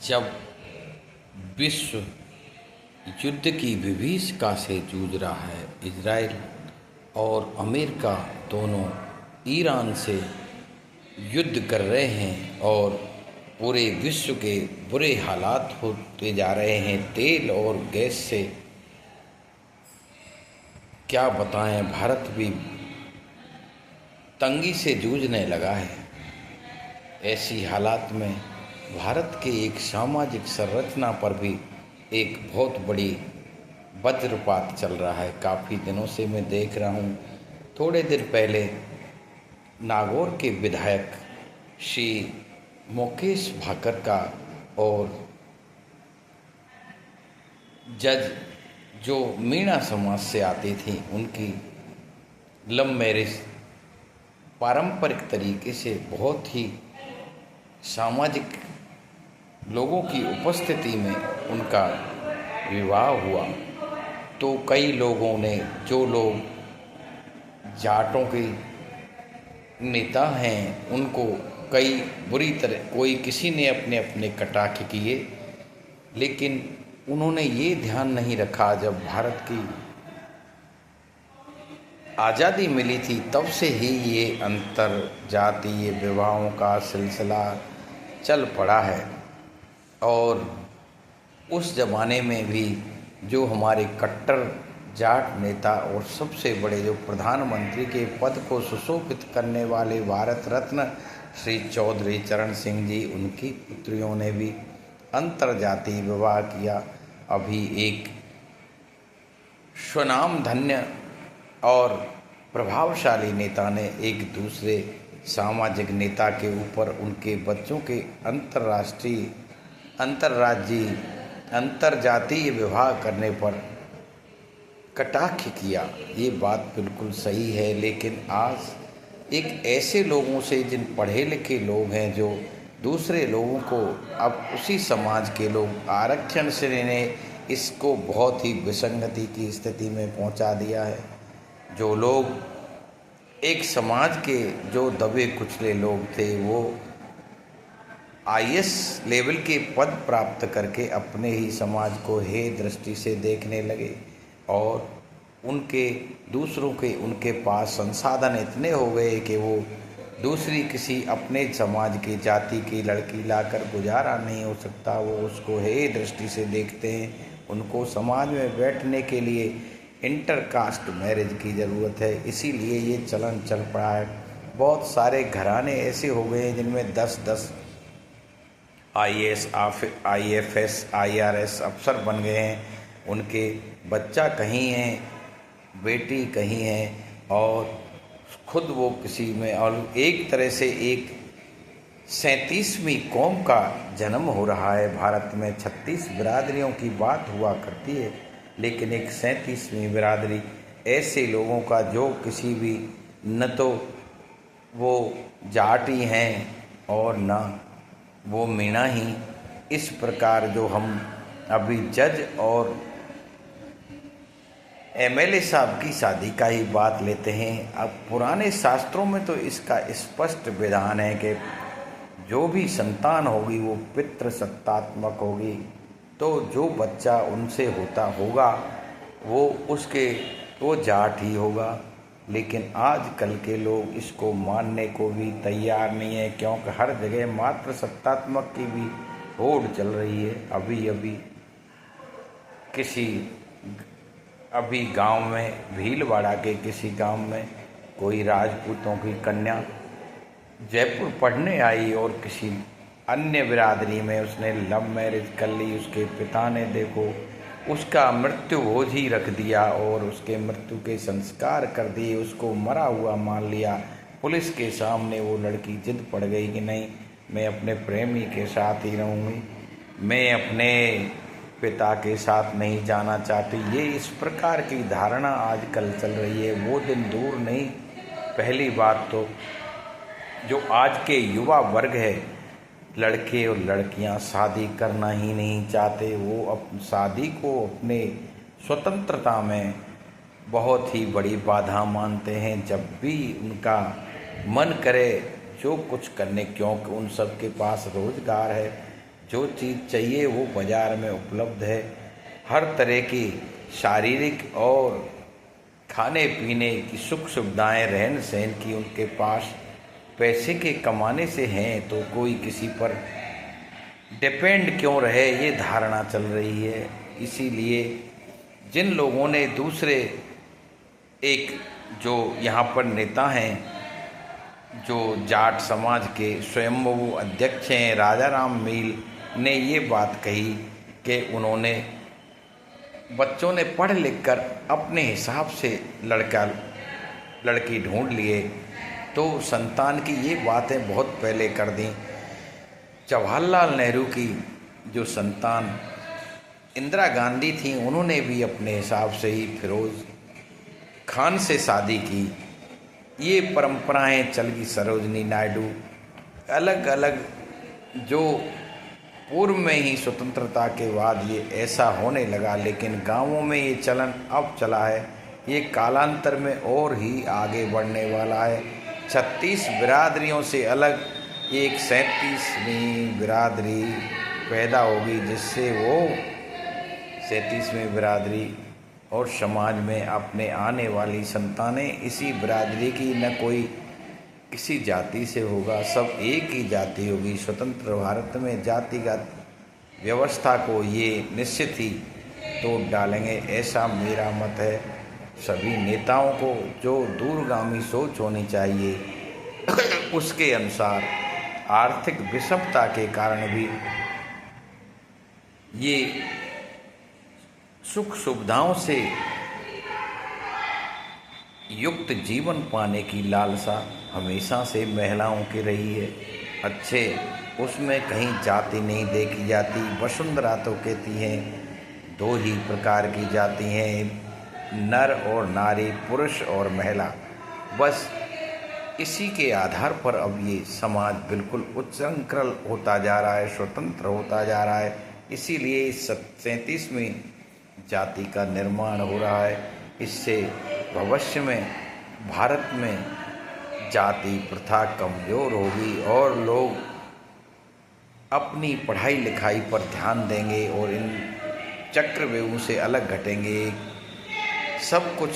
जब विश्व युद्ध की विभीषिका से जूझ रहा है, इजराइल और अमेरिका दोनों ईरान से युद्ध कर रहे हैं और पूरे विश्व के बुरे हालात होते जा रहे हैं। तेल और गैस से क्या बताएं, भारत भी तंगी से जूझने लगा है। ऐसी हालात में भारत के एक सामाजिक संरचना पर भी एक बहुत बड़ी वज्रपात चल रहा है। काफ़ी दिनों से मैं देख रहा हूँ। थोड़े दिन पहले नागौर के विधायक श्री मुकेश भाकर का और जज जो मीणा समाज से आती थी, उनकी लव मैरिज पारंपरिक तरीके से बहुत ही सामाजिक लोगों की उपस्थिति में उनका विवाह हुआ। तो कई लोगों ने, जो लोग जाटों के नेता हैं, उनको कई बुरी तरह, कोई किसी ने अपने अपने कटाक्ष किए, लेकिन उन्होंने ये ध्यान नहीं रखा, जब भारत की आज़ादी मिली थी तब से ही ये अंतर जातीय विवाहों का सिलसिला चल पड़ा है। और उस ज़माने में भी जो हमारे कट्टर जाट नेता और सबसे बड़े जो प्रधानमंत्री के पद को सुशोभित करने वाले भारत रत्न श्री चौधरी चरण सिंह जी, उनकी पुत्रियों ने भी अंतर्जातीय विवाह किया। अभी एक स्वनाम धन्य और प्रभावशाली नेता ने एक दूसरे सामाजिक नेता के ऊपर उनके बच्चों के अंतर्राष्ट्रीय अंतर्राज्यीय अंतर्जातीय विवाह करने पर कटाक्ष किया। ये बात बिल्कुल सही है, लेकिन आज एक ऐसे लोगों से, जिन पढ़े लिखे लोग हैं, जो दूसरे लोगों को, अब उसी समाज के लोग आरक्षण से ने इसको बहुत ही विसंगति की स्थिति में पहुंचा दिया है। जो लोग एक समाज के जो दबे कुचले लोग थे, वो आईएएस लेवल के पद प्राप्त करके अपने ही समाज को हे दृष्टि से देखने लगे और उनके दूसरों के उनके पास संसाधन इतने हो गए कि वो दूसरी किसी अपने समाज की जाति की लड़की लाकर गुजारा नहीं हो सकता, वो उसको हे दृष्टि से देखते हैं। उनको समाज में बैठने के लिए इंटरकास्ट मैरिज की ज़रूरत है, इसीलिए ये चलन चल पड़ा है। बहुत सारे घराने ऐसे हो गए हैं जिनमें 10-10 आईएएस, आईएफएस, आईआरएस अफसर बन गए हैं। उनके बच्चा कहीं है, बेटी कहीं है, और खुद वो किसी में, और एक तरह से एक 37वीं कौम का जन्म हो रहा है। भारत में 36 बिरादरियों की बात हुआ करती है, लेकिन एक 37वीं बिरादरी ऐसे लोगों का जो किसी भी, न तो वो जाटी हैं और न वो मीणा ही। इस प्रकार जो हम अभी जज और एमएलए साहब की शादी का ही बात लेते हैं। अब पुराने शास्त्रों में तो इसका स्पष्ट विधान है कि जो भी संतान होगी वो पितृ सत्तात्मक होगी, तो जो बच्चा उनसे होगा वो जाट ही होगा। लेकिन आजकल के लोग इसको मानने को भी तैयार नहीं है, क्योंकि हर जगह मातृ सत्तात्मक की भी होड़ चल रही है। अभी गांव में, भीलवाड़ा के किसी गांव में कोई राजपूतों की कन्या जयपुर पढ़ने आई और किसी अन्य बिरादरी में उसने लव मैरिज कर ली। उसके पिता ने देखो उसका मृत्यु भोज ही रख दिया और उसके मृत्यु के संस्कार कर दिए, उसको मरा हुआ मान लिया। पुलिस के सामने वो लड़की जिद पड़ गई कि नहीं, मैं अपने प्रेमी के साथ ही रहूँगी, मैं अपने पिता के साथ नहीं जाना चाहती। ये इस प्रकार की धारणा आजकल चल रही है। वो दिन दूर नहीं। पहली बात तो जो आज के युवा वर्ग है, लड़के और लड़कियां शादी करना ही नहीं चाहते। वो शादी को अपने स्वतंत्रता में बहुत ही बड़ी बाधा मानते हैं। जब भी उनका मन करे जो कुछ करने, क्योंकि उन सब के पास रोजगार है, जो चीज़ चाहिए वो बाज़ार में उपलब्ध है। हर तरह की शारीरिक और खाने पीने की सुख सुविधाएं, रहन सहन की उनके पास पैसे के कमाने से हैं, तो कोई किसी पर डिपेंड क्यों रहे, ये धारणा चल रही है। इसीलिए जिन लोगों ने दूसरे एक जो यहाँ पर नेता हैं, जो जाट समाज के स्वयंभू अध्यक्ष हैं राजा राम मील, ने ये बात कही कि उन्होंने बच्चों ने पढ़ लिख कर अपने हिसाब से लड़की ढूंढ लिए, तो संतान की ये बातें बहुत पहले कर दी। जवाहरलाल नेहरू की जो संतान इंदिरा गांधी थी, उन्होंने भी अपने हिसाब से ही फिरोज खान से शादी की। ये परंपराएं चल गई। सरोजनी नायडू, अलग अलग जो पूर्व में ही स्वतंत्रता के बाद ये ऐसा होने लगा, लेकिन गांवों में ये चलन अब चला है। ये कालांतर में और ही आगे बढ़ने वाला है। 36 बिरादरियों से अलग एक 37वीं बिरादरी पैदा होगी, जिससे वो 37वीं बिरादरी और समाज में अपने आने वाली संतानें इसी बिरादरी की, न कोई किसी जाति से होगा, सब एक ही जाति होगी। स्वतंत्र भारत में जातिगत व्यवस्था को ये निश्चित ही तोड़ डालेंगे, ऐसा मेरा मत है। सभी नेताओं को जो दूरगामी सोच होनी चाहिए उसके अनुसार आर्थिक विषमता के कारण भी ये सुख सुविधाओं से युक्त जीवन पाने की लालसा हमेशा से महिलाओं की रही है। अच्छे उसमें कहीं जाति नहीं देखी जाती। वसुंधरा तो कहती हैं 2 ही प्रकार की जाति हैं, नर और नारी, पुरुष और महिला। बस इसी के आधार पर अब ये समाज बिल्कुल उच्चृंखल होता जा रहा है, स्वतंत्र होता जा रहा है। इसीलिए 37वीं जाति का निर्माण हो रहा है। इससे भविष्य में भारत में जाति प्रथा कमज़ोर होगी और लोग अपनी पढ़ाई लिखाई पर ध्यान देंगे और इन चक्रव्यूह से अलग घटेंगे। सब कुछ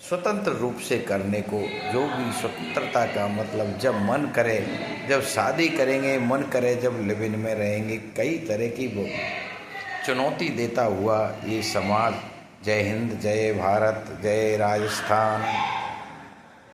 स्वतंत्र रूप से करने को, जो भी स्वतंत्रता का मतलब जब मन करे, जब शादी करेंगे, मन करे जब लिव इन में रहेंगे, कई तरह की वो चुनौती देता हुआ ये समाज। जय हिंद, जय भारत, जय राजस्थान।